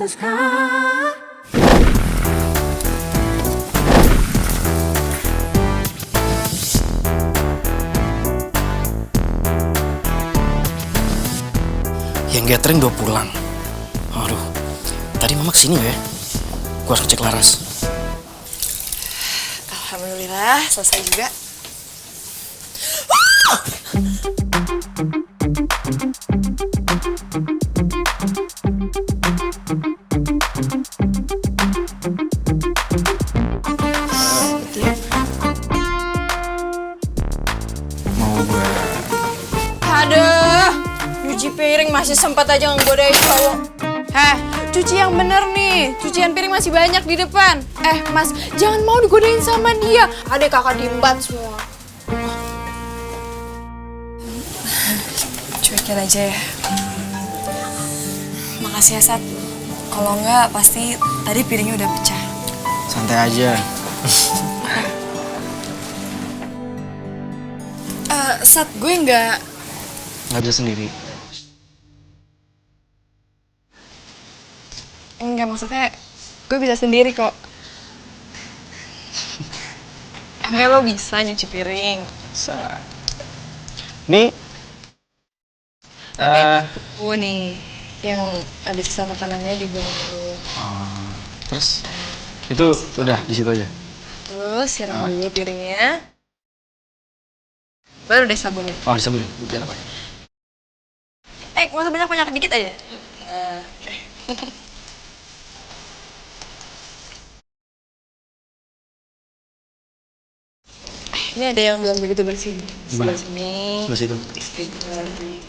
pantaskah? Yang gathering udah pulang. Aduh, tadi mama kesini gak ya? Gua harus ngecek Laras. Alhamdulillah, selesai juga. Mau gue... Aduh, nyuci piring masih sempat aja nggodain cowok. Heh, cuci yang bener nih. Cucian piring masih banyak di depan. Mas, jangan mau digodain sama dia. Adek kakak diembat semua. Cuekin aja ya. Makasih ya, Sat. Kalau enggak, pasti tadi piringnya udah pecah. Santai aja. Sat, gue nggak Nggak bisa sendiri. Enggak, maksudnya gue bisa sendiri kok. Emangnya lo bisa nyuci piring? Bisa. Nih. Nih, yang ada sisa makanannya dibuang dulu. Terus? Itu udah di situ aja. Terus siram dulu piringnya. Baru deh sabunnya. Oh, disabunin. Biar apa? Nggak usah banyak-banyak, dikit aja. Ini ada yang belum begitu bersih. Gimana? Sebelah sini. Sebelah situ. Sebelah sini.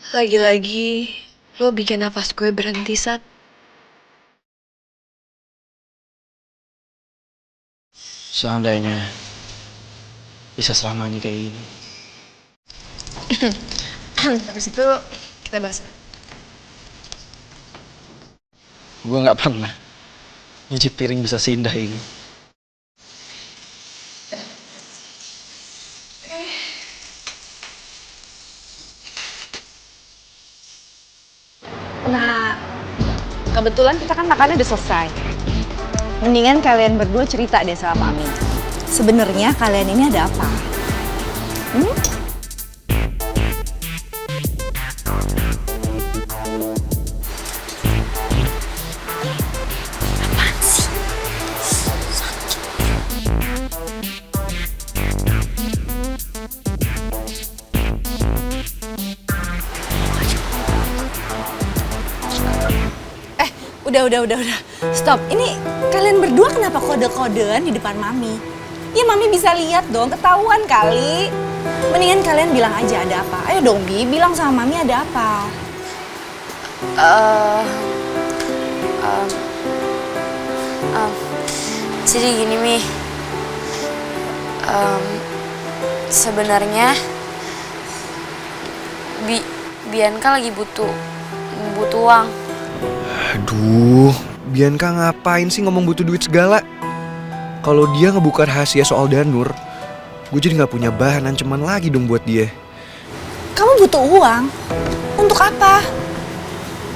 Lagi-lagi lo bikin nafas gue berhenti, Sat. Seandainya bisa selamanya kayak gini. Habis itu kita bahas. Gue nggak pernah nyuci piring bisa seindah ini. Nah, kebetulan kita kan makannya udah selesai. Mendingan kalian berdua cerita deh sama Mami. Sebenarnya kalian ini ada apa? Apaan sih? Udah. Stop. Ini kalian berdua kenapa kode-kodean di depan Mami? Ya Mami bisa lihat dong, ketahuan kali. Mendingan kalian bilang aja ada apa. Ayo dong Bi, bilang sama Mami ada apa. Jadi gini, Mi. Sebenarnya Bianca lagi butuh uang. Aduh, Bianca ngapain sih ngomong butuh duit segala? Kalau dia ngebuka rahasia soal Danur, gue jadi nggak punya bahan ancaman lagi dong buat dia. Kamu butuh uang? Untuk apa?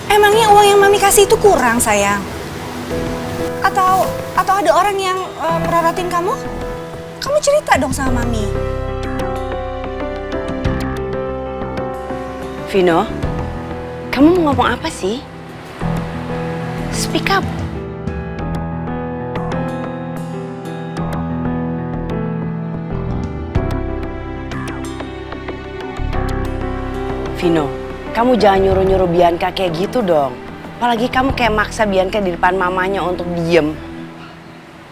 Emangnya uang yang Mami kasih itu kurang, sayang? Atau ada orang yang perhatiin kamu? Kamu cerita dong sama Mami. Vino, kamu mau ngomong apa sih? Speak up. Vino, kamu jangan nyuruh-nyuruh Bianca kayak gitu dong. Apalagi kamu kayak maksa Bianca di depan mamanya untuk diem.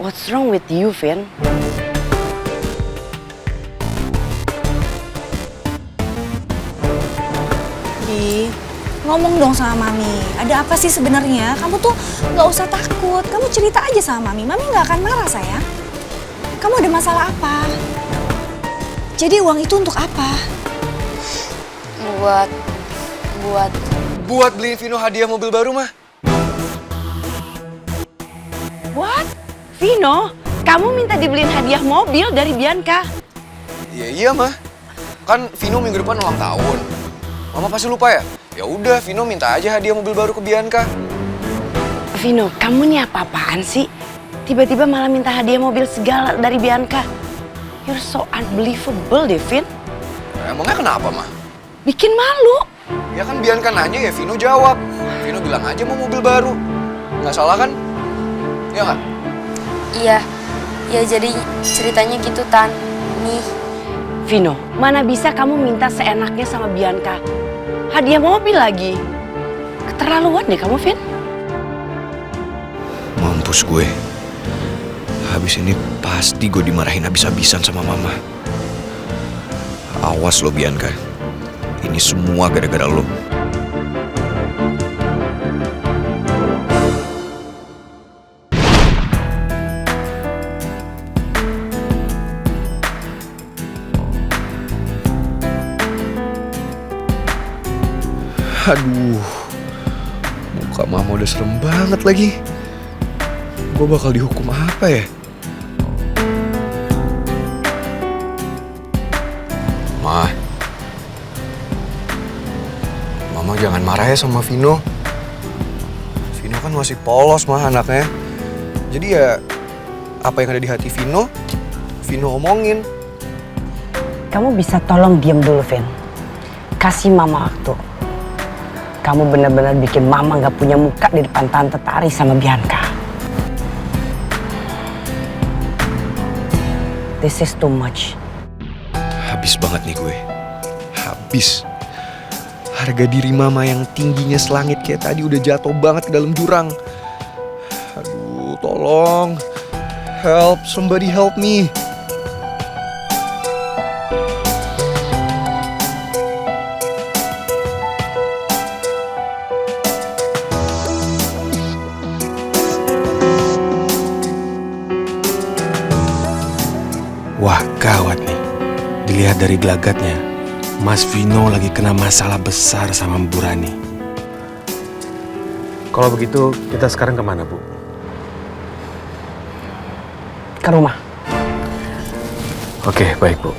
What's wrong with you, Vin? Bi, ngomong dong sama Mami. Ada apa sih sebenarnya? Kamu tuh nggak usah takut. Kamu cerita aja sama Mami. Mami nggak akan marah, sayang. Kamu ada masalah apa? Jadi uang itu untuk apa? Buat Buat beliin Vino hadiah mobil baru, mah. What? Vino, kamu minta dibeliin hadiah mobil dari Bianca? Iya mah. Kan Vino minggu depan ulang tahun. Mama pasti lupa ya? Ya udah, Vino minta aja hadiah mobil baru ke Bianca. Vino, kamu nih apa-apaan sih? Tiba-tiba malah minta hadiah mobil segala dari Bianca. You're so unbelievable deh, Vin. Emangnya kenapa, mah? Bikin malu. Ya kan Bianca nanya ya Vino jawab. Vino bilang aja mau mobil baru. Nggak salah kan? Ya nggak? Iya, ya jadi ceritanya gitu Tan. Nih, Vino, mana bisa kamu minta seenaknya sama Bianca? Hadiah mobil lagi. Keterlaluan deh kamu, Vin. Mampus gue. Habis ini pasti gue dimarahin habis-habisan sama mama. Awas lo Bianca. Ini semua gara-gara lo. Aduh, muka mama udah serem banget lagi. Gue bakal dihukum apa ya? Mama jangan marah ya sama Vino. Vino kan masih polos mah anaknya. Jadi ya, apa yang ada di hati Vino, Vino omongin. Kamu bisa tolong diam dulu, Vin. Kasih mama waktu. Kamu benar-benar bikin mama gak punya muka di depan Tante Tari sama Bianca. This is too much. Habis banget nih gue. Habis. Harga diri mama yang tingginya selangit kayak tadi udah jatuh banget ke dalam jurang. Aduh, tolong. Help, somebody help me. Wah, gawat nih. Dilihat dari gelagatnya, Mas Vino lagi kena masalah besar sama Bu Rani. Kalau begitu, kita sekarang kemana, Bu? Ke rumah. Oke, baik, Bu.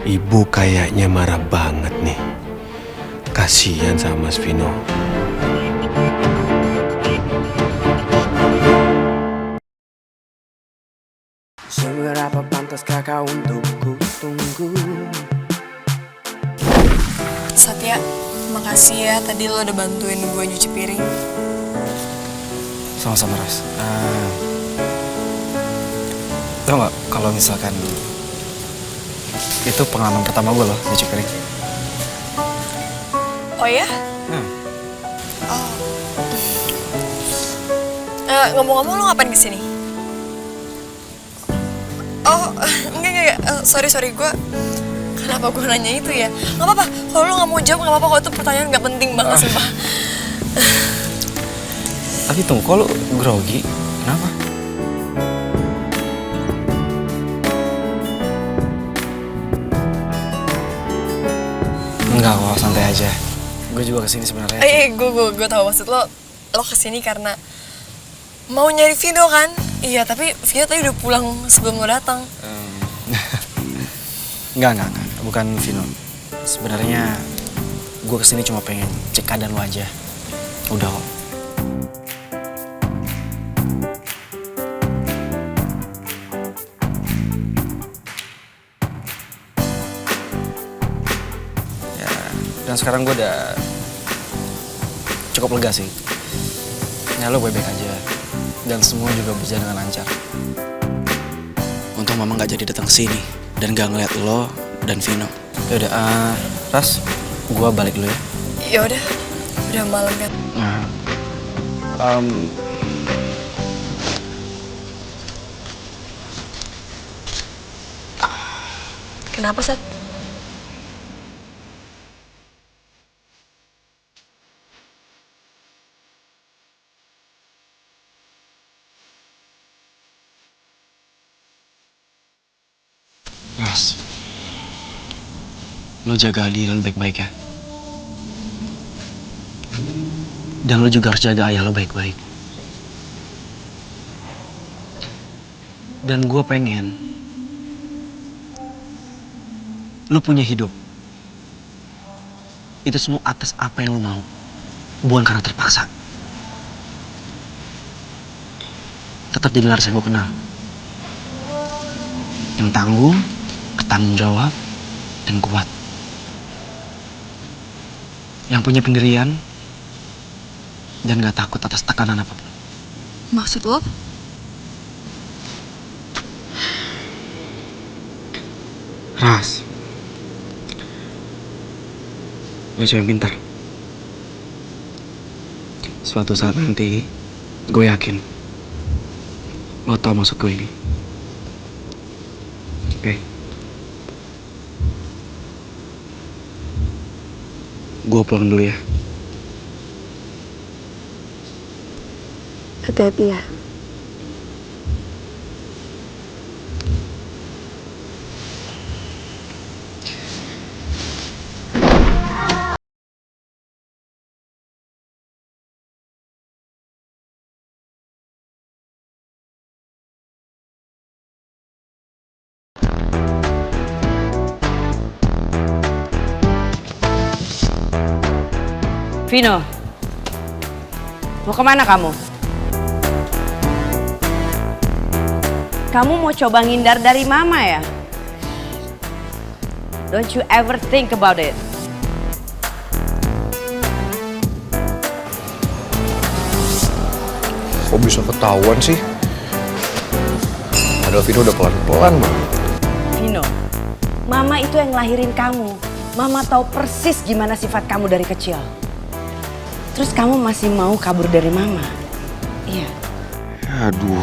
Ibu kayaknya marah banget nih. Kasihan sama Mas Vino. Seberapa pantaskah kau untuk ku tunggu? Satya, makasih ya tadi lo udah bantuin gue nyuci piring. Sama-sama, Ras. Tau nggak kalau misalkan itu pengalaman pertama gue loh nyuci piring. Oh ya? Oh. Ngomong-ngomong lo ngapain kesini? Oh, enggak. Sorry, gue... Kenapa gue nanya itu ya? Gak apa-apa, kalau lo gak mau jawab gak apa-apa. Kalau itu pertanyaan gak penting banget, sumpah. Tapi tunggu, kok lo grogi? Kenapa? Enggak kok, santai aja. Gue juga kesini sebenarnya. Gue tahu maksud lo. Lo kesini karena mau nyari Vino kan? Iya, tapi Vino tadi udah pulang sebelum lo datang. Enggak. Bukan Vino. Sebenarnya gue kesini cuma pengen cek keadaan lo aja. Udah kok. Ya, dan sekarang gue udah cukup lega sih. Ya lo baik-baik aja. Dan semua juga berjalan dengan lancar. Untung mama gak jadi datang sini dan gak ngeliat lo dan Vino. Yaudah, Ras, gue balik dulu ya. Ya udah malam kan. Kenapa, Sat? Ras, lo jaga Alina baik-baik ya. Dan lo juga harus jaga ayah lo baik-baik. Dan gue pengen lo punya hidup. Itu semua atas apa yang lo mau, bukan karena terpaksa. Tetap jadi Laras yang gue kenal. Yang tanggung, bertanggung jawab, dan kuat. Yang punya pendirian, dan gak takut atas tekanan apapun. Maksud lo? Ras, lo cewek pintar. Suatu saat nanti, gue yakin lo tau maksud gue ini. Oke? Gue pulang dulu ya. Hati-hati ya. Vino, mau kemana kamu? Kamu mau coba ngindar dari mama ya? Don't you ever think about it. Kok bisa ketahuan sih? Padahal Vino udah pelan-pelan banget. Vino, mama itu yang ngelahirin kamu. Mama tahu persis gimana sifat kamu dari kecil. Terus kamu masih mau kabur dari mama? Iya. Aduh,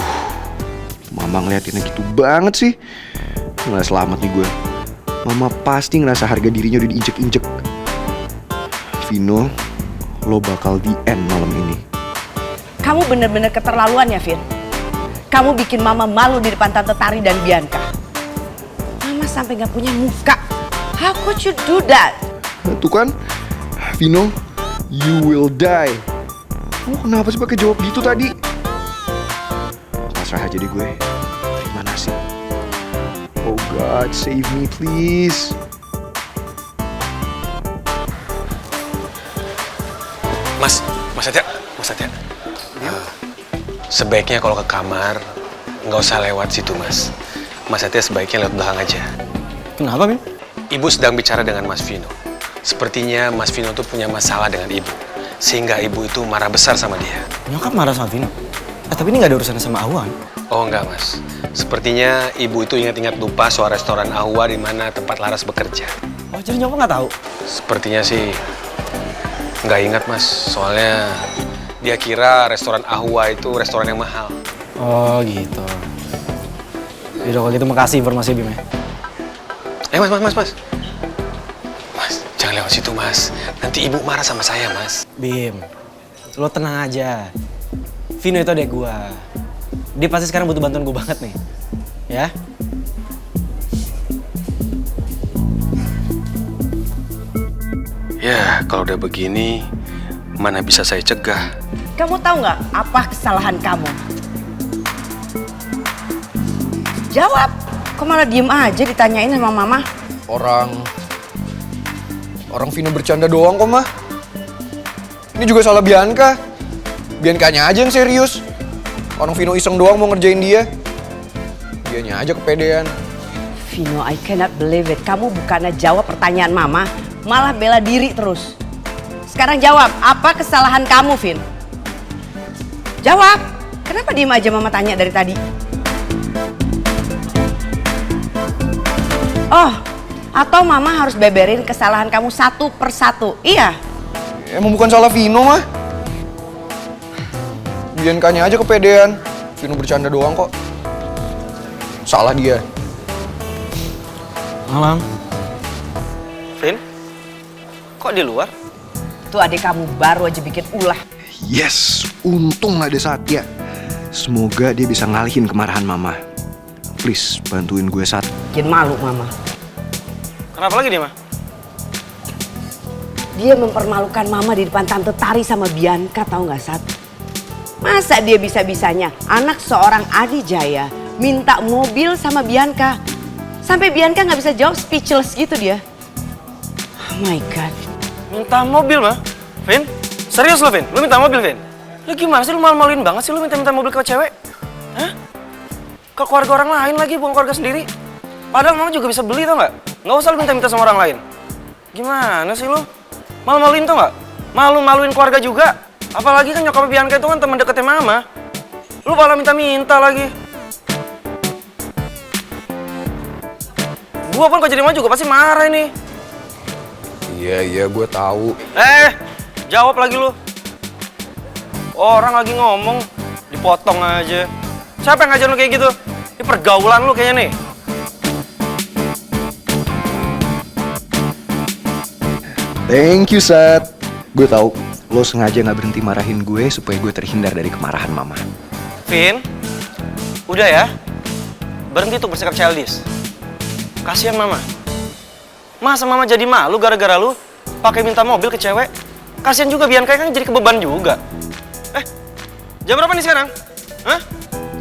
mama ngeliatinnya gitu banget sih. Nggak selamat nih gue. Mama pasti ngerasa harga dirinya udah diinjek-injek. Vino, lo bakal di end malam ini. Kamu bener-bener keterlaluan ya, Vin. Kamu bikin mama malu di depan Tante Tari dan Bianca. Mama sampai gak punya muka. How could you do that? Tuh kan, Vino, you will die. Lo kenapa sih pakai jawab gitu tadi? Pasrah aja deh gue. Terima nasib. Oh God, save me please. Mas Satya. Sebaiknya kalau ke kamar, nggak usah lewat situ, Mas. Mas Satya sebaiknya lewat belakang aja. Kenapa, Min? Ibu sedang bicara dengan Mas Vino. Sepertinya Mas Vino tuh punya masalah dengan ibu. Sehingga ibu itu marah besar sama dia. Nyokap marah sama Vino? Tapi ini gak ada urusannya sama Awan. Oh enggak, Mas. Sepertinya ibu itu ingat-ingat lupa soal restoran Ahwa di mana tempat Laras bekerja. Oh, jadi nyokap gak tahu? Sepertinya sih nggak ingat, Mas. Soalnya dia kira restoran Ahwa itu restoran yang mahal. Oh, gitu. Yaudah, kalau gitu makasih informasi, Bim ya. Mas. Mas, jangan lewat situ, Mas. Nanti ibu marah sama saya, Mas. Bim, lo tenang aja. Vino itu adek gua. Dia pasti sekarang butuh bantuan gua banget nih. Ya? Ya, kalau udah begini, mana bisa saya cegah? Kamu tahu nggak apa kesalahan kamu? Jawab. Kok malah diem aja ditanyain sama mama? Orang Vino bercanda doang kok, Mah. Ini juga salah Bianca. Biancanya aja yang serius. Orang Vino iseng doang mau ngerjain dia. Dianya aja kepedean. Vino, I cannot believe it. Kamu bukannya jawab pertanyaan mama, malah bela diri terus. Sekarang jawab, apa kesalahan kamu, Vin? Jawab. Kenapa diem aja mama tanya dari tadi? Oh, atau mama harus beberin kesalahan kamu satu persatu. Iya. Emang bukan salah Vino, Mah. Biancanya aja kepedean. Vino bercanda doang kok. Salah dia. Malam. Vin? Kok di luar? Tuh adik kamu baru aja bikin ulah. Yes, untung ada Satya. Semoga dia bisa ngalihin kemarahan Mama. Please, bantuin gue, Sat. Bikin malu mama. Kenapa lagi dia, Mah? Dia mempermalukan mama di depan Tante Tari sama Bianca, tahu nggak, Sat? Masa dia bisa-bisanya anak seorang Adi Jaya minta mobil sama Bianca. Sampai Bianca nggak bisa jawab, speechless gitu dia. Oh my God. Minta mobil mah? Vin? Serius lo Vin? Lu minta mobil Vin? Lu gimana sih, lu malu-maluin banget sih lu minta mobil ke cewek? Hah? Ke keluarga orang lain lagi, bukan keluarga sendiri. Padahal mama juga bisa beli tau nggak? Nggak usah lu minta-minta sama orang lain. Gimana sih lu? Malu-maluin tau nggak? Malu-maluin keluarga juga. Apalagi kan nyokap Bianca itu kan teman deketnya mama. Lu malah minta-minta lagi. Gua pun kalau jadi mama juga pasti marah ini. Iya, gue tahu. Jawab lagi lu. Orang lagi ngomong, dipotong aja. Siapa yang ngajarin lu kayak gitu? Ini pergaulan lu kayaknya nih. Thank you, Sat. Gue tahu lo sengaja nggak berhenti marahin gue supaya gue terhindar dari kemarahan mama. Vin, udah ya. Berhenti tuh bersikap childish. Kasihan mama. Masa mama jadi malu gara-gara lu pakai minta mobil ke cewek? Kasihan juga Bianca kan jadi kebeban juga. Jam berapa nih sekarang? Hah?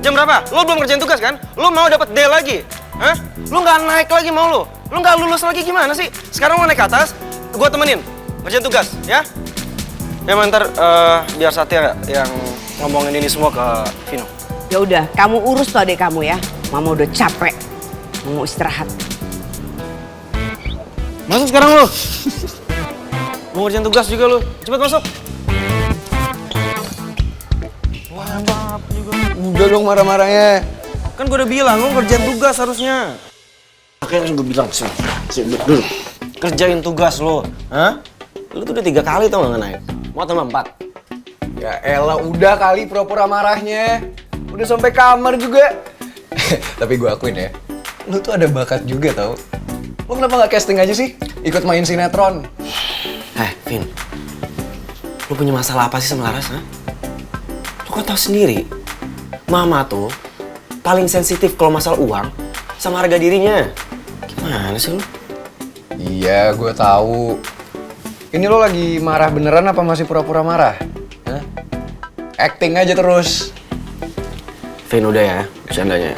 Jam berapa? Lo belum kerjain tugas kan? Lo mau dapat D lagi? Hah? Lo nggak naik lagi mau lo? Lo nggak lulus lagi gimana sih? Sekarang lo naik ke atas, gue temenin kerjain tugas, ya? Ya ntar biar Satya yang ngomongin ini semua ke Vino. Ya udah, kamu urus tuh adek kamu ya. Mama udah capek, mau istirahat. Masuk sekarang lo. Mau ngerjain tugas juga lo. Cepet masuk. Udah dong marah-marahnya. Kan gue udah bilang lo ngerjain tugas harusnya. Makanya langsung gue bilang sih dulu. Kerjain tugas lo. Hah? Lo tuh udah 3 kali tau gak naik. Mau tambah 4. Ya elah, udah kali pura-pura marahnya. Udah sampai kamar juga. Tapi gue akuin ya, lu tuh ada bakat juga tau. Lu kenapa gak casting aja sih? Ikut main sinetron. Vin. Lu punya masalah apa sih sama Laras, ha? Lu kan tau sendiri. Mama tuh paling sensitif kalau masalah uang sama harga dirinya. Gimana sih lu? Iya, gue tahu. Ini lo lagi marah beneran apa masih pura-pura marah? Hah? Acting aja terus. Vin, udah ya, bercandanya.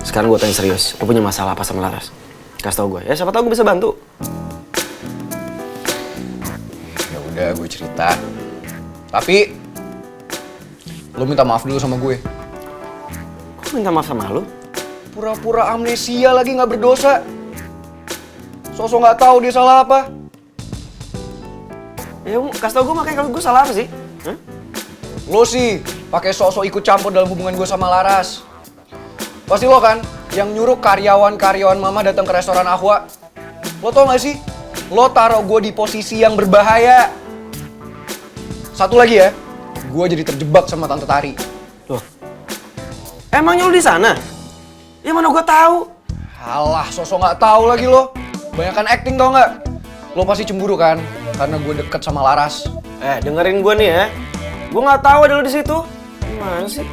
Sekarang gue tanya serius, lo punya masalah apa sama Laras? Kasih tau gue, ya siapa tau gue bisa bantu. Ya udah, gue cerita. Tapi lo minta maaf dulu sama gue. Kok minta maaf sama lu? Pura-pura amnesia lagi, nggak berdosa. Sosok nggak tahu dia salah apa. Ya kasih tau gue makanya kalau gue salah apa sih? Hah? Lo sih pakai sosok ikut campur dalam hubungan gue sama Laras. Pasti lo kan yang nyuruh karyawan-karyawan mama datang ke restoran Ahwa. Lo tau gak sih? Lo taruh gue di posisi yang berbahaya. Satu lagi ya, gue jadi terjebak sama Tante Tari. Loh, emangnya lu di sana? Ya mana gue tahu? Alah, sosok nggak tahu lagi lo. Banyakan acting tau nggak? Lo pasti cemburu kan? Karena gue deket sama Laras. Dengerin gue nih ya. Gue nggak tahu ada lu di situ. Gimana sih?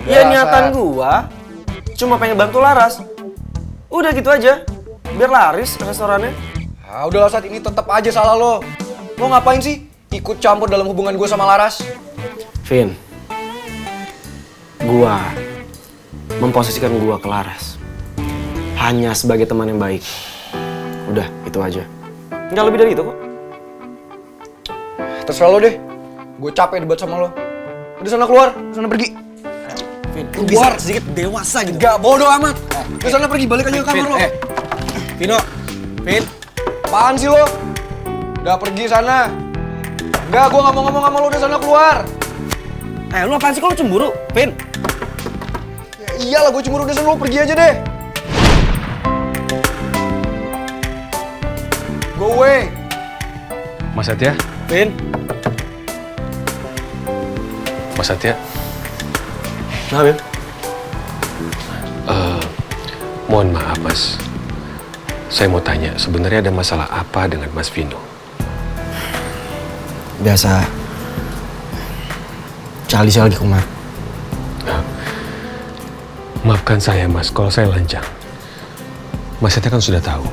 Ya niatan gue cuma pengen bantu Laras. Udah gitu aja. Biar laris restorannya. Ah, udah saat ini tetap aja salah lo. Lo ngapain sih ikut campur dalam hubungan gue sama Laras? Vin, gue memposisikan gue ke Laras hanya sebagai teman yang baik. Udah, itu aja. Nggak lebih dari itu kok. Terserah lo deh. Gue capek debat sama lo. Udah sana keluar, sana pergi. Vin, keluar sedikit dewasa gitu. Gak, bodo amat. Udah sana pergi, balik aja ke kamar lo. Vino, Vin. Apaan sih lo? Udah pergi sana. Enggak, gue gak mau ngomong sama lo, udah sana keluar. Lu apaan sih, kok lu cemburu, Vin? Ya iyalah gue cemburu, udah sana lo pergi aja deh. Go away. Mas Satya? Vin. Mas Satya? Nah, Vin? Mohon maaf, Mas. Saya mau tanya, sebenarnya ada masalah apa dengan Mas Vino? Biasa. Charlie lagi kumat. Maafkan saya, Mas, kalau saya lancang. Mas Satya kan sudah tahu,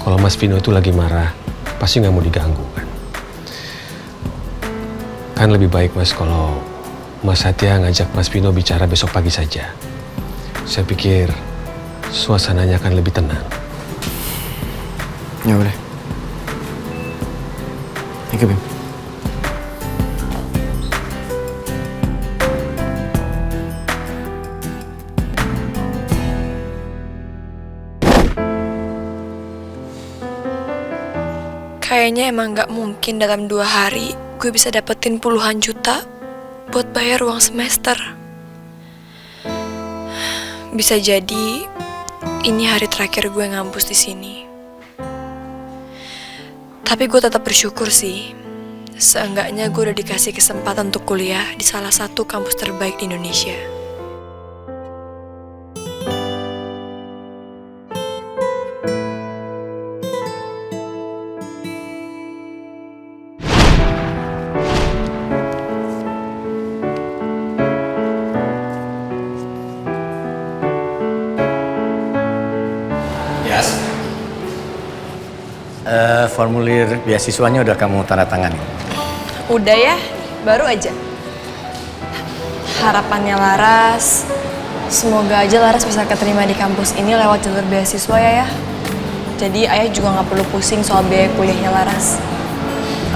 kalau Mas Vino itu lagi marah, pasti nggak mau diganggu, kan? Kan lebih baik Mas kalau Mas Satya ngajak Mas Vino bicara besok pagi saja. Saya pikir suasananya akan lebih tenang. Ya boleh. Thank you, Bim. Kayaknya emang gak mungkin dalam 2 hari gue bisa dapetin puluhan juta buat bayar uang semester. Bisa jadi ini hari terakhir gue ngampus di sini. Tapi gue tetap bersyukur sih. Seenggaknya gue udah dikasih kesempatan untuk kuliah di salah satu kampus terbaik di Indonesia. Formulir beasiswanya udah kamu tanda tangani? Udah ya, baru aja. Harapannya Laras, semoga aja Laras bisa keterima di kampus ini lewat jalur beasiswa ya. Jadi ayah juga nggak perlu pusing soal biaya kuliahnya Laras.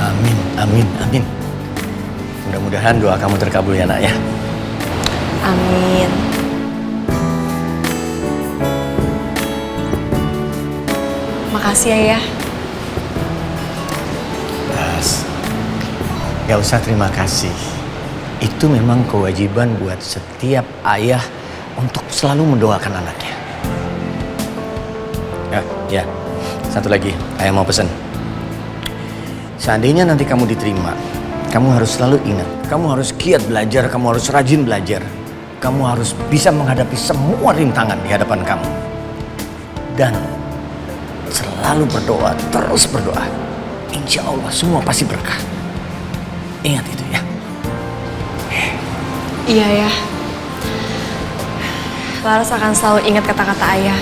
Amin, amin, amin. Mudah-mudahan doa kamu terkabul ya nak ya. Amin. Makasih ya, Ayah. Gak usah terima kasih. Itu memang kewajiban buat setiap ayah untuk selalu mendoakan anaknya. Ya, satu lagi, ayah mau pesan. Seandainya nanti kamu diterima, kamu harus selalu ingat, kamu harus giat belajar, kamu harus rajin belajar. Kamu harus bisa menghadapi semua rintangan di hadapan kamu. Dan selalu berdoa, terus berdoa. Insya Allah semua pasti berkah. Ingat itu ya. Iya ya. Laras akan selalu ingat kata-kata ayah.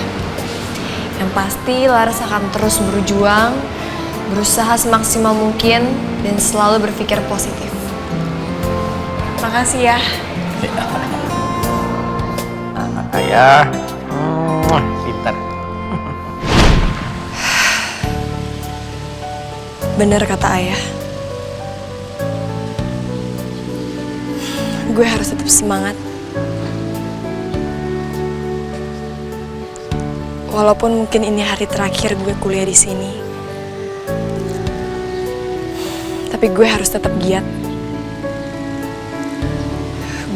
Yang pasti Laras akan terus berjuang, berusaha semaksimal mungkin, dan selalu berpikir positif. Makasih ya. Anak ayah, pintar. Bener kata ayah. Gue harus tetap semangat. Walaupun mungkin ini hari terakhir gue kuliah di sini. Tapi gue harus tetap giat.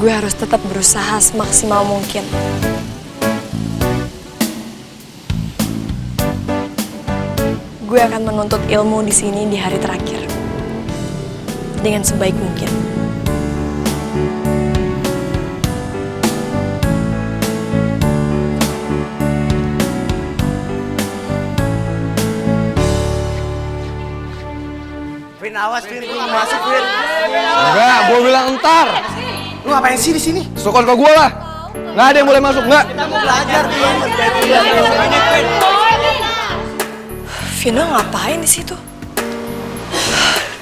Gue harus tetap berusaha semaksimal mungkin. Gue akan menuntut ilmu di sini di hari terakhir. Dengan sebaik mungkin. Vin, awas Vin, lu masuk Vin. Enggak, gue bilang entar. Lu ngapain sih di sini? Sokon ke gue lah. Nggak ada yang boleh masuk, nggak. Kita mau belajar Vin. Vino ngapain di situ?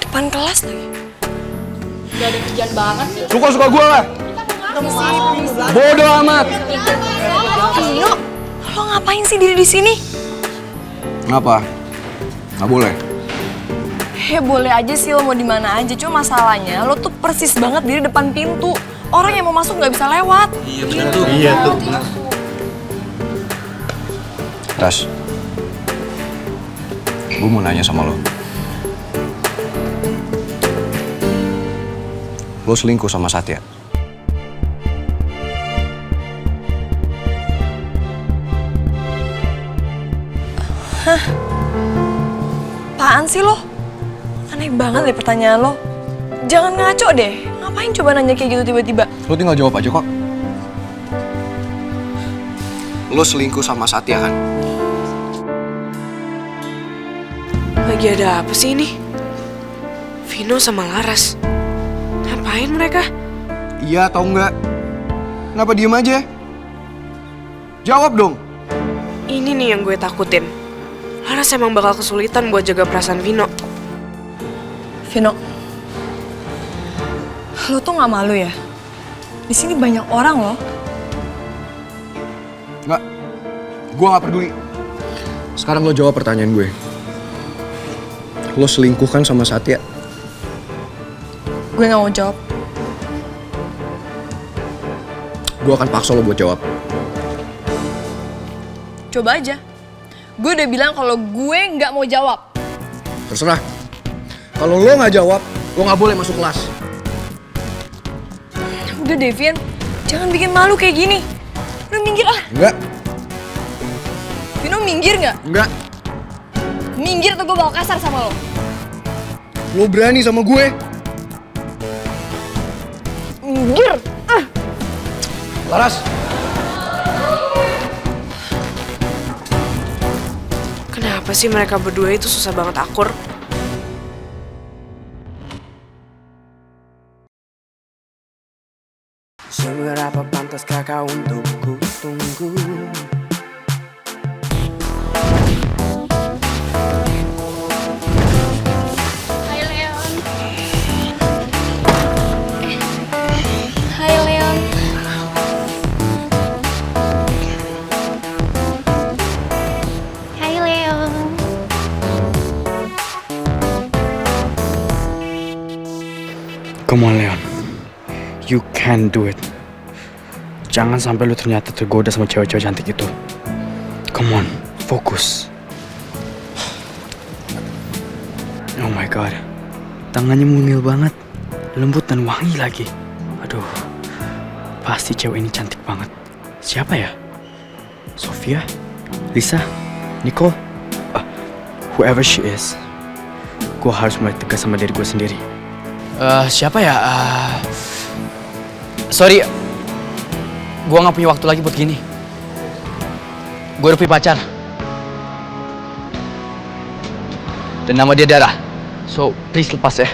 Depan kelas lagi. Gak ada kerjaan banget sih. Suka-suka gue lah. Bodoh amat. Vino, lo ngapain sih diri di sini? Ngapa? Nggak boleh. Ya boleh aja sih lo mau di mana aja, cuma masalahnya lo tuh persis banget diri depan pintu. Orang yang mau masuk nggak bisa lewat. Iya tuh. Tas. Gue mau nanya sama lo. Lo selingkuh sama Satya? Hah? Apaan sih lo? Aneh banget deh pertanyaan lo. Jangan ngaco deh. Ngapain coba nanya kayak gitu tiba-tiba? Lo tinggal jawab aja kok. Lo selingkuh sama Satya kan? Lagi ada apa sih ini? Vino sama Laras. Ngapain mereka? Iya atau enggak? Kenapa diem aja? Jawab dong. Ini nih yang gue takutin. Laras emang bakal kesulitan buat jaga perasaan Vino. Vino, Lo tuh nggak malu ya? Di sini banyak orang loh. Nggak, gue nggak peduli. Sekarang lo jawab pertanyaan gue. Lo selingkuh kan sama Satya? Gue nggak mau jawab. Gue akan paksa lo buat jawab. Coba aja. Gue udah bilang kalau gue nggak mau jawab. Terserah. Kalau lo nggak jawab, lo nggak boleh masuk kelas. Udah Devin, jangan bikin malu kayak gini. Udah minggir ah. Enggak. Vino minggir nggak? Enggak. Minggir atau gue bakal kasar sama lo. Lo berani sama gue? Minggir. Laras. Kenapa sih mereka berdua itu susah banget akur? Seberapa pantaskah kau untuk ku tunggu? Hai Leon. Hai Leon. Hai Leon. Come on Leon, you can do it. Jangan sampai lu ternyata tergoda sama cewek-cewek cantik itu. Come on, fokus. Oh my god, tangannya mungil banget, lembut dan wangi lagi. Aduh, pasti cewek ini cantik banget. Siapa ya? Sofia? Lisa? Nicole? Whoever she is, gue harus mulai tegas sama diri gue sendiri. Siapa ya? Sorry, gue gak punya waktu lagi buat gini. Gue udah punya pacar. Dan nama dia Dara. So, please lepas ya.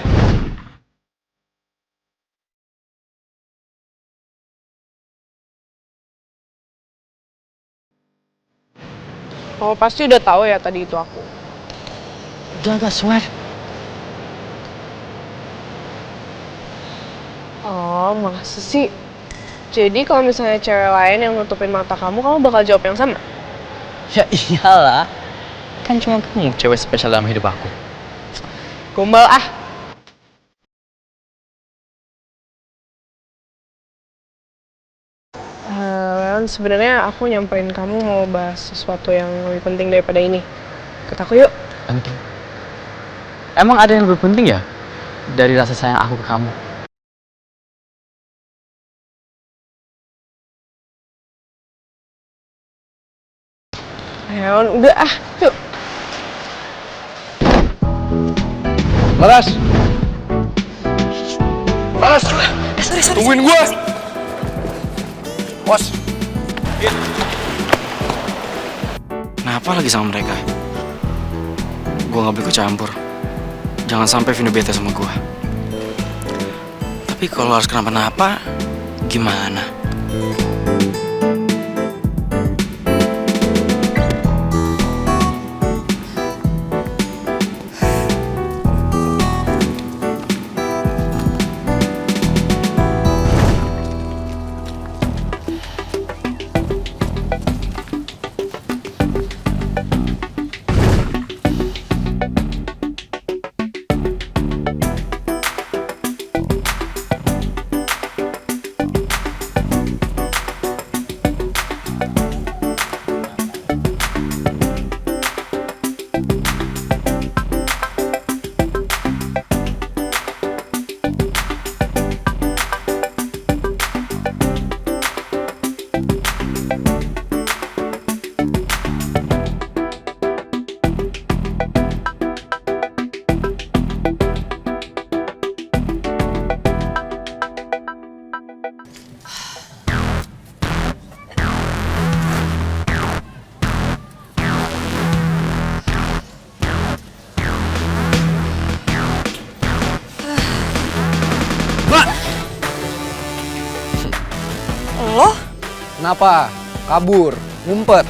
Oh, pasti udah tahu ya tadi itu aku. Udah gak swear. Oh, masa sih? Jadi kalau misalnya cewek lain yang nutupin mata kamu bakal jawab yang sama? Ya iyalah. Kan cuma kamu cewek spesial dalam hidup aku. Gombal ah! Leon, sebenarnya aku nyamperin kamu mau bahas sesuatu yang lebih penting daripada ini. Ikut aku yuk. Penting? Emang ada yang lebih penting ya? Dari rasa sayang aku ke kamu? Leon, udah ah, yuk. Laras. Laras. Sorry. Tungguin gue. Bos. Kenapa lagi sama mereka? Gue gak boleh ikut campur. Jangan sampai Vino bete sama gue. Tapi kalau harus kenapa-napa, gimana? Kenapa? Kabur, ngumpet.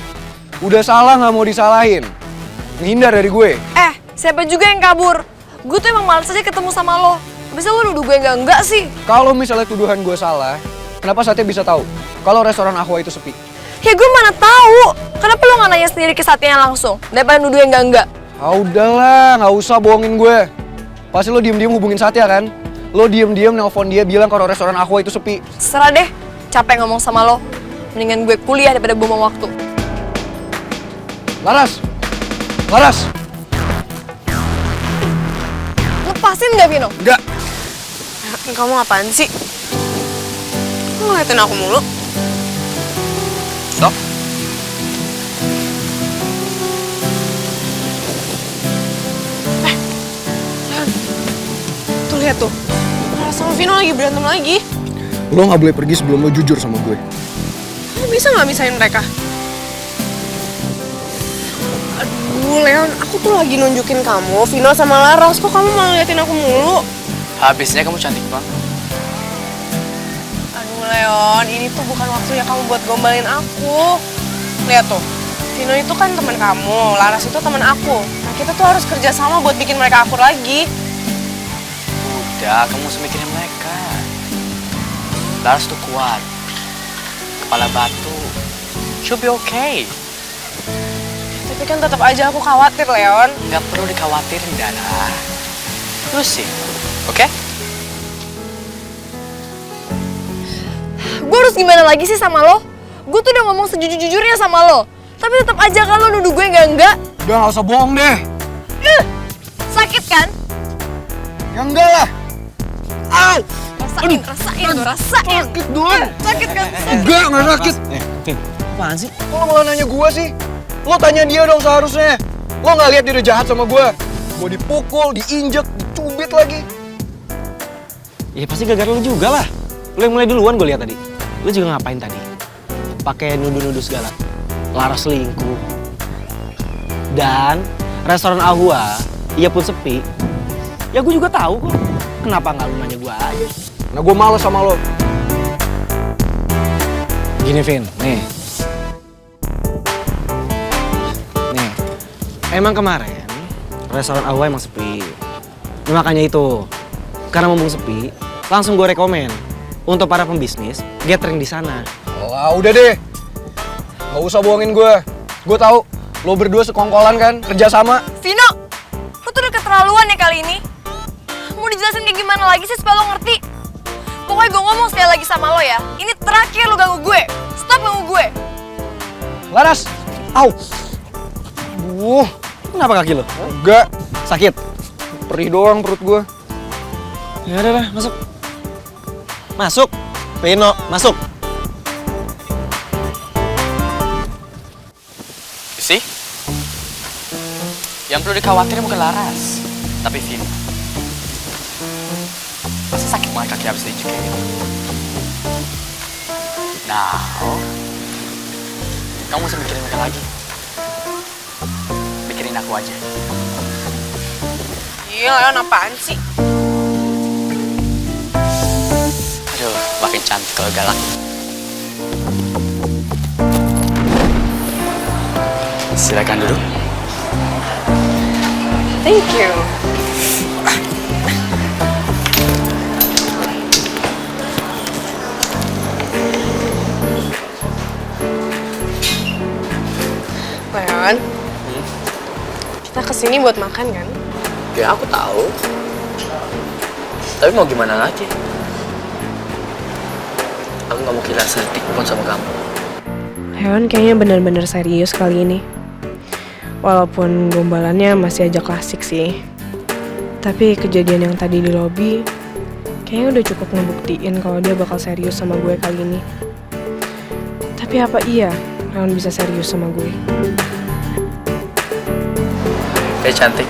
Udah salah nggak mau disalahin. Menghindar dari gue. Siapa juga yang kabur? Gue tuh emang males aja ketemu sama lo. Bisa lu nuduh gue enggak sih? Kalau misalnya tuduhan gue salah, kenapa Satya bisa tahu kalau restoran Ahwa itu sepi? Ya gue mana tahu. Kenapa lu nggak nanya sendiri ke Satya langsung daripada nuduh yang enggak? Ah udahlah, nggak usah bohongin gue. Pasti lo diem-diem hubungin Satya kan? Lo diem-diem nelpon dia bilang kalau restoran Ahwa itu sepi. Serah deh, capek ngomong sama lo. Mendingan gue kuliah daripada buang waktu. Laras! Laras! Lepasin nggak, Vino? Enggak! Kamu apaan sih? Kok ngeliatin aku mulu? Stop! Tuh lihat tuh. Laras sama Vino lagi berantem lagi. Lo nggak boleh pergi sebelum lo jujur sama gue. Kamu bisa nggak misahin mereka? Aduh, Leon, aku tuh lagi nunjukin kamu, Vino sama Laras. Kok kamu malah ngeliatin aku mulu? Habisnya kamu cantik banget. Aduh, Leon, ini tuh bukan waktunya kamu buat gombalin aku. Lihat tuh, Vino itu kan teman kamu, Laras itu teman aku. Nah, kita tuh harus kerja sama buat bikin mereka akur lagi. Udah, kamu usah mikirin mereka. Laras tuh kuat. Kepala batu. She'll be okay. Tapi kan tetap aja aku khawatir, Leon. Nggak perlu dikhawatirin, Dara. Lu sih, oke? Gue harus gimana lagi sih sama lo? Gue tuh udah ngomong sejujur-jujurnya sama lo. Tapi tetap aja kan lo nuduh gue enggak. Udah nggak usah bohong deh. Sakit kan? Ya enggak lah. Au! Rasain tuh, rasain. Sakit doang. Sakit kan? Enggak, nggak sakit. Vin, apaan sih? Kok lo malah nanya gue sih? Lo tanya dia dong seharusnya. Lo nggak lihat dia udah jahat sama gue. Gue dipukul, diinjek, dicubit lagi. Ya pasti gara-gara lu juga lah. Lu yang mulai duluan gue lihat tadi. Lu juga ngapain tadi? Pakai nuduh-nuduh segala. Laras selingkuh. Dan restoran Ahwa, ia pun sepi. Ya gue juga tahu kok. Kenapa nggak lu nanya gue aja? Nah gue males sama lo. Gini Vin, nih. Nih, emang kemarin restoran Ahwa emang sepi. Nah, makanya itu, karena mumpung sepi, langsung gue rekomen untuk para pembisnis gathering di sana. Wah udah deh. Gak usah bohongin gue. Gue tahu lo berdua sekongkolan kan, kerja sama. Vino, lo tuh udah keterlaluan ya kali ini. Mau dijelasin kayak gimana lagi sih supaya lo ngerti? Pokoknya gue ngomong sekali lagi sama lo ya. Ini terakhir lo ganggu gue. Stop ganggu gue. Laras, au. Aduh, Kenapa kaki lo? enggak. Sakit? Perih doang perut gue. Ya udah, masuk. Masuk. Vino, masuk. Sih? Yang perlu dikhawatirin bukan Laras, tapi Vino. Pasti sakit banget kaki habis diinjek kayak gitu. Nah, kamu usah mikirin mereka lagi. Mikirin aku aja. Iya, Leon, apaan sih? Aduh, makin cantik kalau galak. Silakan duduk. Thank you. Leon, kita kesini buat makan kan? Ya aku tahu. Tapi mau gimana lagi? Aku nggak mau kehilangan sedetik pun sama kamu. Leon kayaknya benar-benar serius kali ini. Walaupun gombalannya masih aja klasik sih. Tapi kejadian yang tadi di lobi kayaknya udah cukup ngebuktiin kalau dia bakal serius sama gue kali ini. Tapi apa iya Leon bisa serius sama gue? Cantik.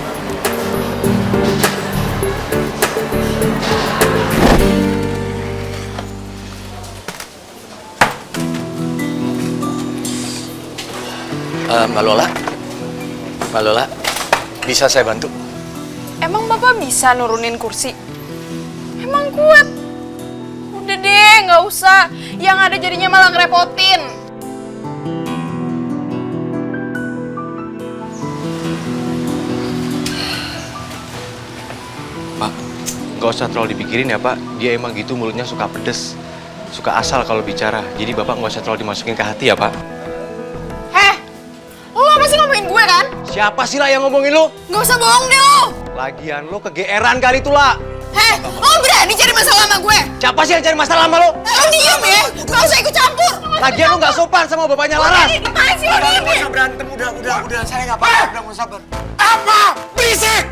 Mbak Lola, bisa saya bantu? Emang Bapak bisa nurunin kursi? Emang kuat? Udah deh, nggak usah. Yang ada jadinya malah ngerepotin. Gak usah terlalu dipikirin ya Pak. Dia emang gitu, mulutnya suka pedes, suka asal kalau bicara. Jadi Bapak gak usah terlalu dimasukin ke hati ya Pak. Heh, lo apa sih ngomongin gue kan? Siapa sih lah yang ngomongin lu? Gak usah bohong deh lo. Lagian lu kegeeran kali itu lah. Heh, lo berani cari masalah sama gue? Siapa sih yang cari masalah sama lu? Lo diem ya, gak usah ikut campur. Lagian lu gak sopan sama bapaknya Laras. Apaan sih lo diem ya? Berantem, udah. Saya nggak apa-apa, udah mau sabar. Apa? Berisik!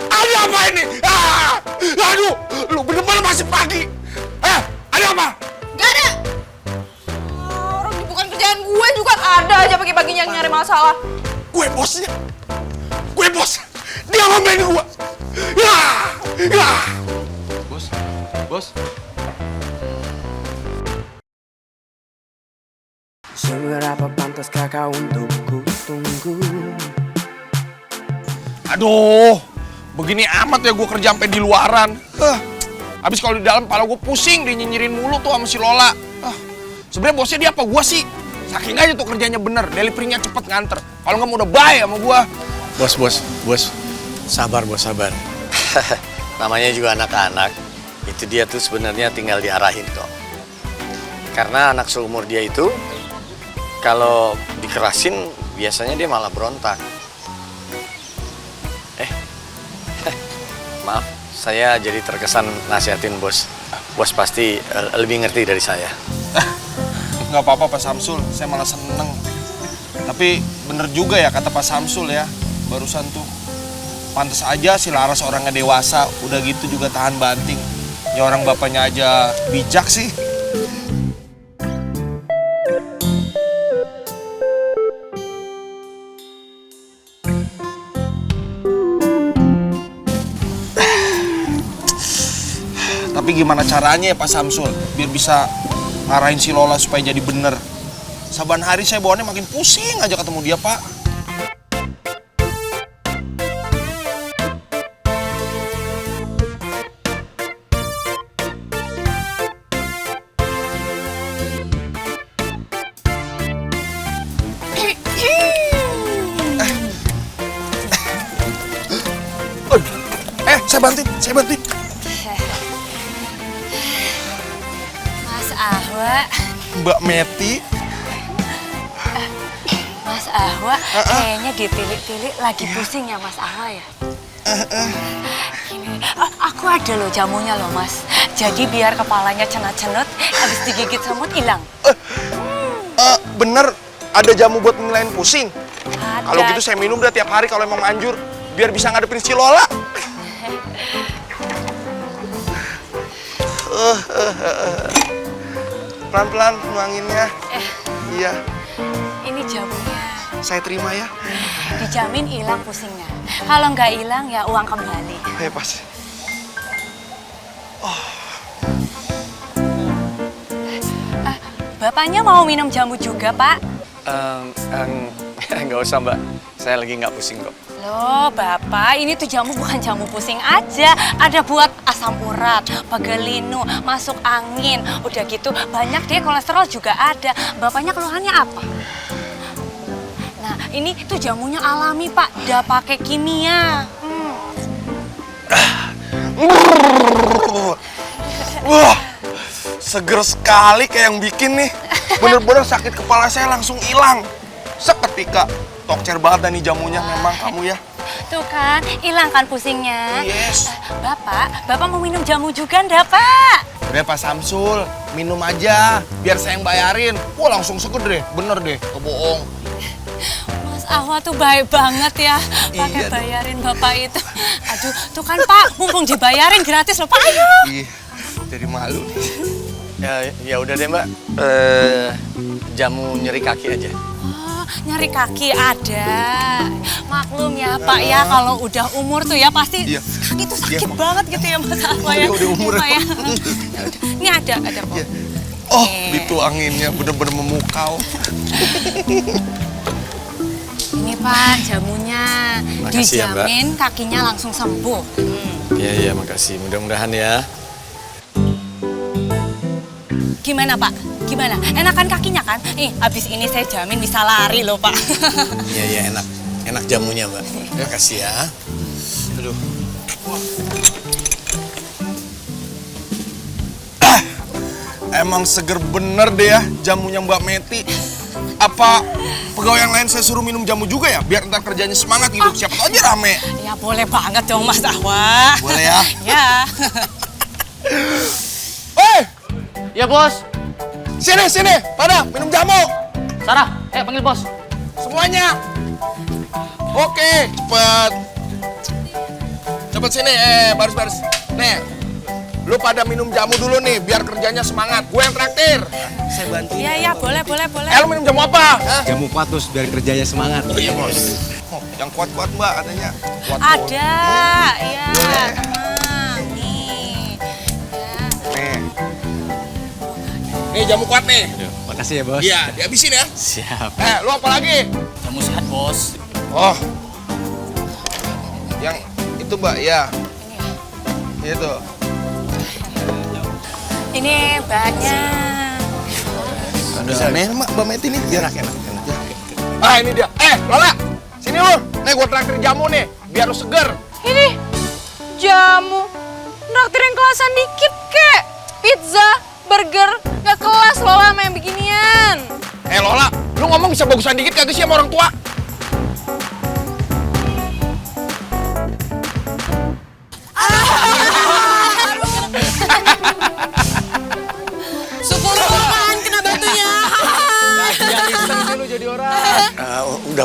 Ada apa ini? Aduh, lu bener-bener masih pagi. Ada apa? Gak ada. Orang ini bukan kerjaan gue juga ada aja pagi-paginya nyari masalah. Gue bosnya. Dia ngomelin gue. Ya. Bos. Seberapa pantaskah kau untuk ku tunggu? Aduh, begini amat ya gue kerja sampai di luaran. Habis kalau di dalam kepala gue pusing, dia nyinyirin mulu tuh sama si Lola. Sebenarnya bosnya dia apa gue sih? Saking aja tuh kerjanya bener, delivery-nya cepet nganter. Kalau nggak mau udah bye sama gue. Bos. Sabar, bos, sabar. Namanya juga anak-anak. Itu dia tuh sebenarnya tinggal diarahin kok. Karena anak seumur dia itu, kalau dikerasin, biasanya dia malah berontak. Maaf, saya jadi terkesan nasihatin bos. Bos pasti lebih ngerti dari saya. Nggak apa-apa Pak Samsul, saya malah seneng. Tapi bener juga ya kata Pak Samsul ya, barusan tuh. Pantes aja si Laras orangnya dewasa, udah gitu juga tahan banting. Ya orang bapaknya aja bijak sih. Tapi gimana caranya ya Pak Samsul biar bisa ngarahin si Lola supaya jadi bener. Saban hari saya bawaannya makin pusing aja ketemu dia Pak. Saya bantuin. Mas Ahwa. Mbak Meti. Mas Ahwa, kayaknya ditilik-tilik lagi pusing ya Mas Ahwa ya? Gini, aku ada loh jamunya loh Mas. Jadi biar kepalanya cenut-cenut, habis digigit semut hilang. Bener, ada jamu buat ngilangin pusing? Ada. Kalau gitu saya minum dah tiap hari kalau emang manjur. Biar bisa ngadepin si Lola. Pelan-pelan nuanginnya. Iya. Ini jamunya. Saya terima ya. Dijamin hilang pusingnya. Kalau nggak hilang ya uang kembali. Pas. Bapaknya mau minum jamu juga, Pak? Nggak usah mbak, saya lagi nggak pusing kok. Loh, Bapak, ini tuh jamu bukan jamu pusing aja. Ada buat asam urat, pegelinu, masuk angin. Udah gitu, banyak deh kolesterol juga ada. Bapaknya keluhannya apa? Nah, ini tuh jamunya alami, Pak. Nggak pakai kimia. Wah, seger sekali kayak yang bikin nih. Bener-bener sakit kepala saya langsung hilang. Seketika. Tokcer banget dah nih jamunya memang kamu ya. Tuh kan, hilang kan pusingnya. Yes. Bapak mau minum jamu juga ndak, Pak? Udah Pak Samsul, minum aja. Biar saya yang bayarin. Wah langsung seger deh, bener deh, kebohong. Mas Ahwa tuh baik banget ya, pakai bayarin Bapak itu. Aduh, tuh kan Pak, mumpung dibayarin gratis loh Pak, ayo. Iya, jadi malu nih. Ya udah deh mbak, jamu nyeri kaki aja. Nyari kaki ada. Maklum ya Pak ya, kalau udah umur tuh ya pasti kaki tuh sakit banget gitu ya Mas Ahwa ya. Udah umur Pak, ya. Ini ada Pak. Oh, dituanginnya bener-bener memukau. Ini Pak jamunya. Makasih ya, Mbak. Dijamin kakinya langsung sembuh. Iya, makasih. Mudah-mudahan ya. Gimana Pak? Gimana? Enakan kakinya kan? Abis ini saya jamin bisa lari loh Pak. Iya, enak. Enak jamunya mbak. Makasih ya. Aduh. Emang seger bener deh ya jamunya Mbak Meti. Apa pegawai yang lain saya suruh minum jamu juga ya? Biar ntar kerjanya semangat gitu. Siapa tau aja rame. Ya boleh banget dong Mas Ahwa. Boleh ya? Ya. Woi! Ya bos. Sini, pada minum jamu. Sarah, panggil bos. Semuanya. Oke, cepet sini, baris. Nih, lu pada minum jamu dulu nih, biar kerjanya semangat. Gue yang traktir. Saya bantu. Iya, boleh. Lu minum jamu apa? Hah? Jamu patus biar kerjanya semangat. Oh iya bos. Oh, yang kuat-kuat Mbak adanya. Kuat. Ada, iya. Boleh. Tenang, nih. Ya. Nih jamu kuat nih. Makasih ya bos. Iya, dihabisin ya. Siap. Lu apa lagi? Kamu sehat bos. Oh, yang itu Mbak, ya. Itu. Ini banyak. Bisa nih Mbak Meti nih, biar enak. Ah ini dia. Lola, sini lu. Nih gua traktir jamu nih, biar lu seger. Ini jamu. Traktirin kelasan dikit kek. Pizza, burger, gak kelas Lola sama yang beginian. Lola, lu ngomong bisa bagusan dikit kagak sih sama orang tua?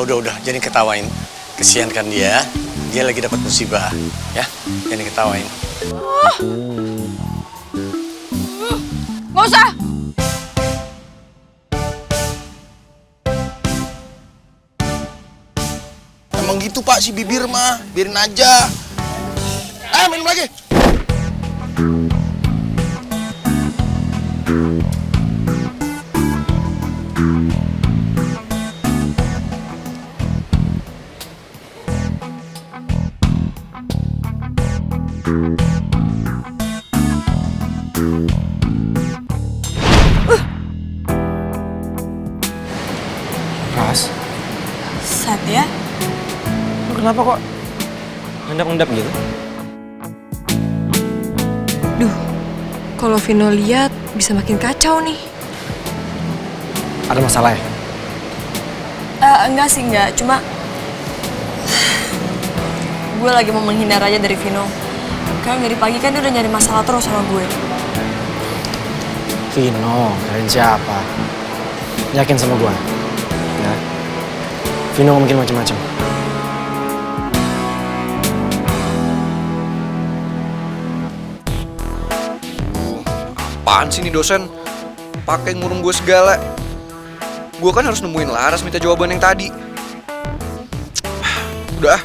Udah, jangan ketawain. Kesian kan dia lagi dapat musibah, ya. Jangan ketawain. Nggak usah. Emang gitu Pak si bibir mah, biarin aja. Minum lagi. Ras, Set ya. lu kenapa kok ngendap-ngendap gitu? Duh, kalau Vino lihat bisa makin kacau nih. Ada masalah ya? Enggak sih, enggak. Cuma gue lagi mau menghindar aja dari Vino. Karena dari pagi kan dia udah nyari masalah terus sama gue. Vino, kalian siapa? Yakin sama gua? Ya. Vino mungkin macam-macam. Apaan sih nih dosen? Pakai ngurung gue segala. Gue kan harus nemuin Laras minta jawaban yang tadi. Udah.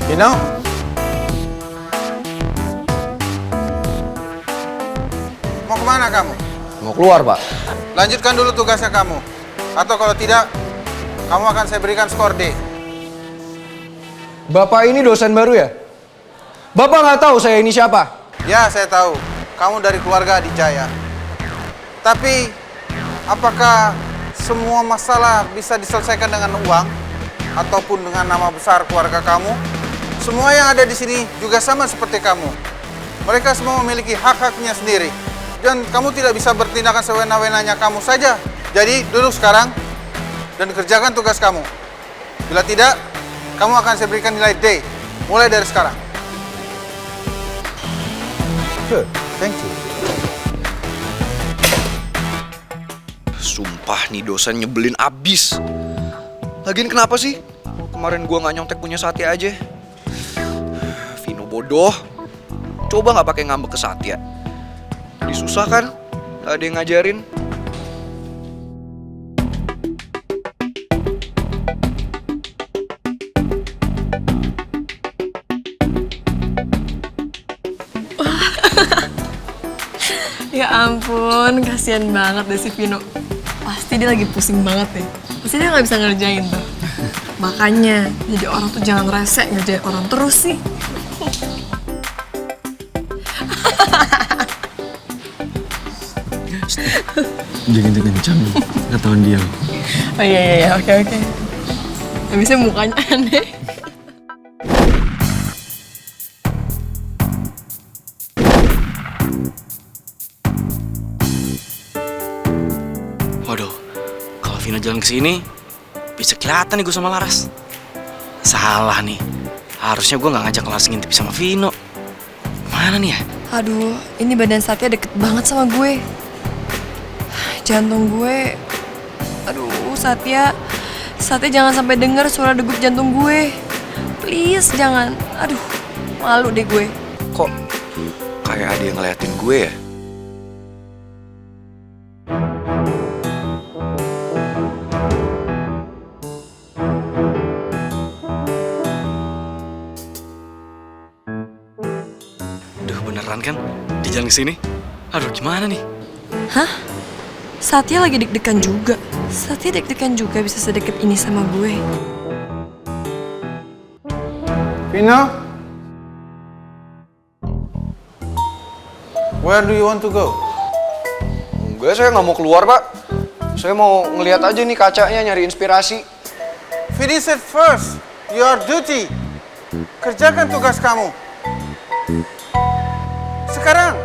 Vino? Mau kemana kamu? Mau keluar, Pak. Lanjutkan dulu tugasnya kamu. Atau kalau tidak, kamu akan saya berikan skor D. Bapak ini dosen baru ya? Bapak nggak tahu saya ini siapa? Ya, saya tahu. Kamu dari keluarga Adijaya. Tapi, apakah semua masalah bisa diselesaikan dengan uang? Ataupun dengan nama besar keluarga kamu? Semua yang ada di sini juga sama seperti kamu. Mereka semua memiliki hak-haknya sendiri. Dan kamu tidak bisa bertindakan sewena-wenanya kamu saja. Jadi, duduk sekarang dan kerjakan tugas kamu. Bila tidak, kamu akan saya berikan nilai D. Mulai dari sekarang. Good, thank you. Sumpah nih dosen nyebelin abis. Lagian kenapa sih? Kemarin gua nggak nyontek punya Satya aja. Vino bodoh. Coba nggak pakai ngambek ke Satya. Jadi susah kan? Gak ada yang ngajarin. Ya ampun, kasihan banget deh si Vino. Pasti dia lagi pusing banget deh. Pasti dia nggak bisa ngerjain tuh. Makanya, jadi orang tuh jangan rese ngerjain orang terus sih. Jangan kencang, ketahuan dia. Oh iya, oke. Habisnya mukanya aneh. jalan ke sini bisa kelihatan nih gue sama Laras. Salah nih. Harusnya gue nggak ngajak Laras ngintip sama Vino. Mana nih ya? Aduh, ini badan Satya deket banget sama gue. Jantung gue. Aduh, Satya jangan sampai dengar suara degup jantung gue. Please, jangan. Aduh, malu deh gue. Kok kayak ada yang ngeliatin gue ya? Duh, beneran kan? Di jalan ke sini. Aduh, gimana nih? Hah? Satya lagi deg-degan juga. Satya deg-degan juga bisa sedekat ini sama gue. Vino? Where do you want to go? Enggak, saya nggak mau keluar, Pak. Saya mau ngeliat aja nih kacanya, nyari inspirasi. Finish it first. Your duty. Kerjakan tugas kamu. Sekarang.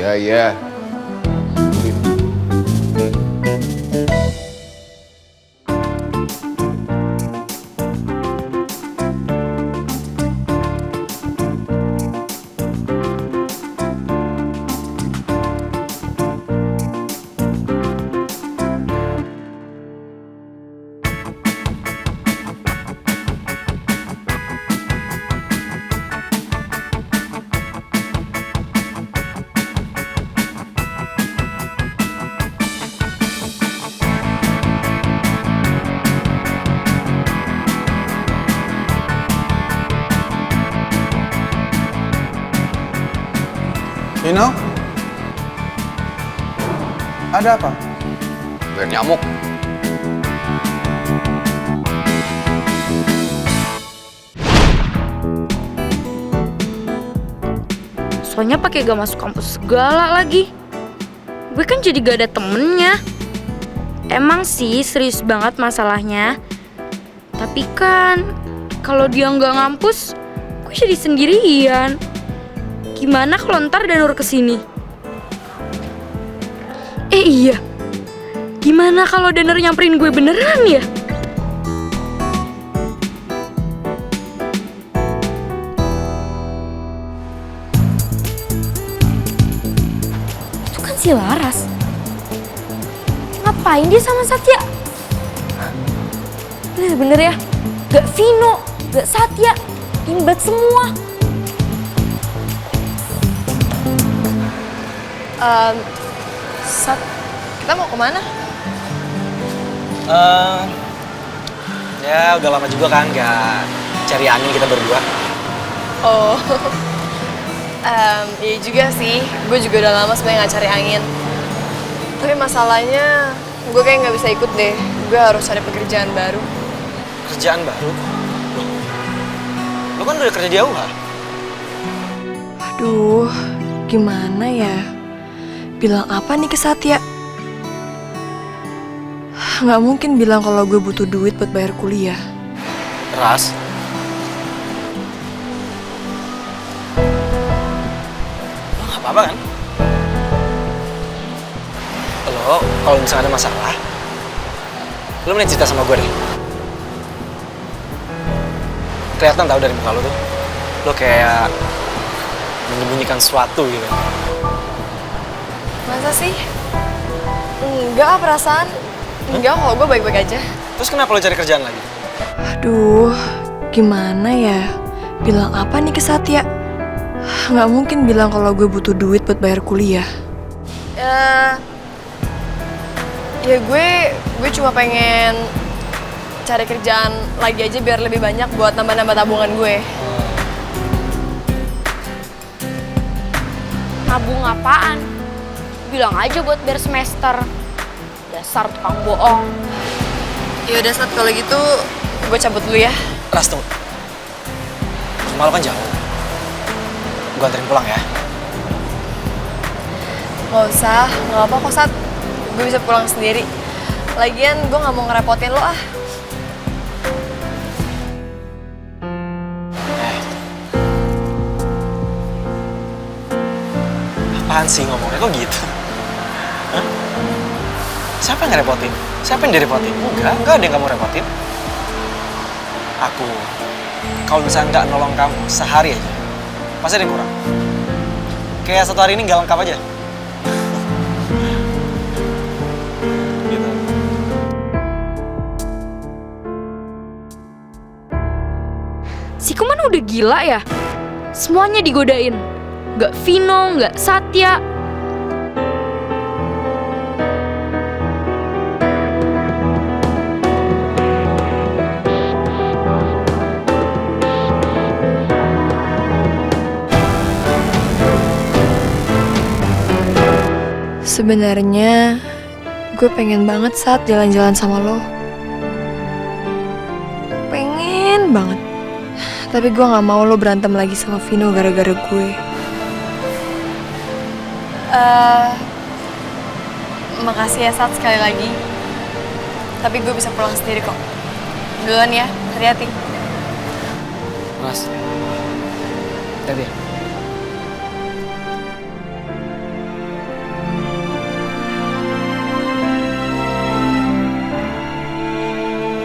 Iya. Vino? Ada apa? Biar nyamuk. Soalnya pakai gak masuk kampus segala lagi. Gue kan jadi gak ada temennya. Emang sih serius banget masalahnya. Tapi kan kalau dia nggak ngampus, gue jadi sendirian. Gimana kalau ntar Danur kesini? Iya. Gimana kalau Danur nyamperin gue beneran ya? Itu kan si Laras. Ngapain dia sama Satya? Bener-bener ya, gak Vino, gak Satya, imbat semua. Sat, kita mau kemana? Ya udah lama juga kan gak cari angin kita berdua. Oh, iya juga sih. Gue juga udah lama sebenarnya nggak cari angin. Tapi masalahnya, gue kayak nggak bisa ikut deh. Gue harus cari pekerjaan baru. Kerjaan baru? Lo kan udah kerja di AUH. Aduh, gimana ya? Bilang apa nih ke Satya? Nggak mungkin bilang kalau gue butuh duit buat bayar kuliah. Ras, lo nggak apa-apa kan? Lo kalau misalnya ada masalah, lo mending cerita sama gue deh. Kelihatan tau dari muka lo tuh, lo kayak menyembunyikan sesuatu gitu. Masa sih? Enggak, perasaan. Enggak, kalau gue baik-baik aja. Terus kenapa lo cari kerjaan lagi? Aduh, gimana ya? Bilang apa nih ke Satya? Nggak mungkin bilang kalau gue butuh duit buat bayar kuliah. Ya gue cuma pengen cari kerjaan lagi aja biar lebih banyak buat nambah-nambah tabungan gue. Nabung apaan? Bilang aja buat bayar semester. Dasar tukang bohong. Ya udah Sat, kalau gitu gue cabut dulu ya. Ras, tunggu. Rumah lo kan jauh. Gue anterin pulang ya. Nggak usah, nggak apa kok Sat. Gue bisa pulang sendiri. Lagian gue nggak mau ngerepotin lo ah. Apaan sih ngomongnya kok gitu? Hah? Siapa yang ngerepotin? Siapa yang direpotin? Enggak ada yang kamu repotin. Aku, kalau misalnya nggak nolong kamu sehari aja, pasti ada yang kurang. Kayak 1 hari ini nggak lengkap aja. Gitu. Si Kuman udah gila ya? Semuanya digodain. Nggak Vino, nggak Satya. Sebenarnya gue pengen banget saat jalan-jalan sama lo. Pengen banget. Tapi gue gak mau lo berantem lagi sama Vino gara-gara gue. Makasih ya Sat sekali lagi. Tapi gue bisa pulang sendiri kok. Duluan ya, hati-hati. Mas, hati-hati ya.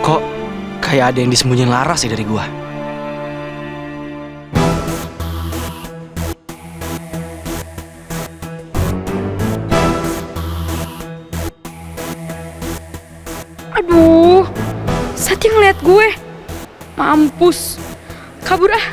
Kok kayak ada yang disembunyiin Laras sih dari gua? Aduh, Satya ngeliat gue. Mampus. Kabur ah.